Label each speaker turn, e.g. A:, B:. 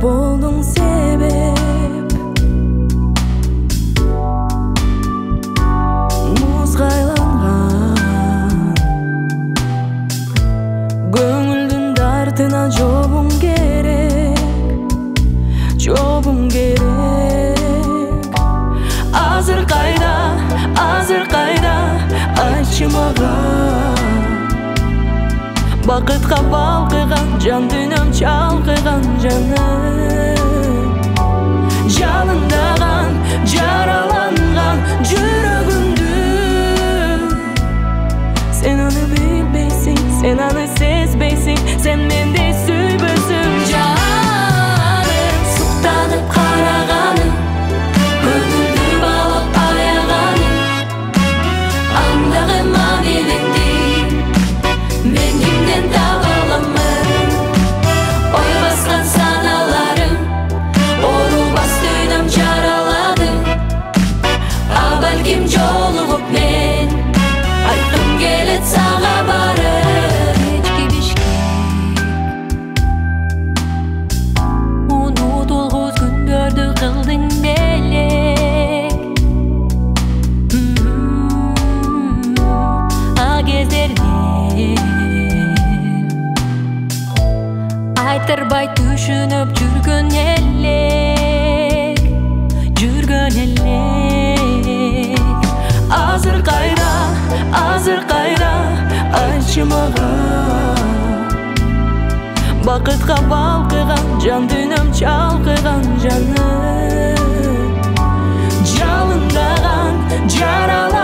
A: болдуң себеп. Музга айланган көңүлдүн дартына жобуң керек, жобуң керек. Азыр кайда айтчы мага, бакытка балкыган жан дүйнөм чалкыган жаным. Жалындаган, жараланган жүрөгүмдү сен аны билбейсиң, сен аны сезбейсиң, сен менди сүйбөйсүң. Жаным суктанып караганым, көңүлдү балап аяганым, андагы мааниликти мен кимден таба аламын? Ой баскан саналарым, оорубас дүйнөм жаралады. А балким жолугуп мен айткым келет сага барып. Кечки Бишкек унутулгус күндөрдү кылдың элек. А кездерде айтырбай түшүнүп жүргөн элек, жүргөн элек. Азыр кайда айтчы мага, бакытка балкыган жан дүйнөм чалкыган жаным. Жалындаган, жараланган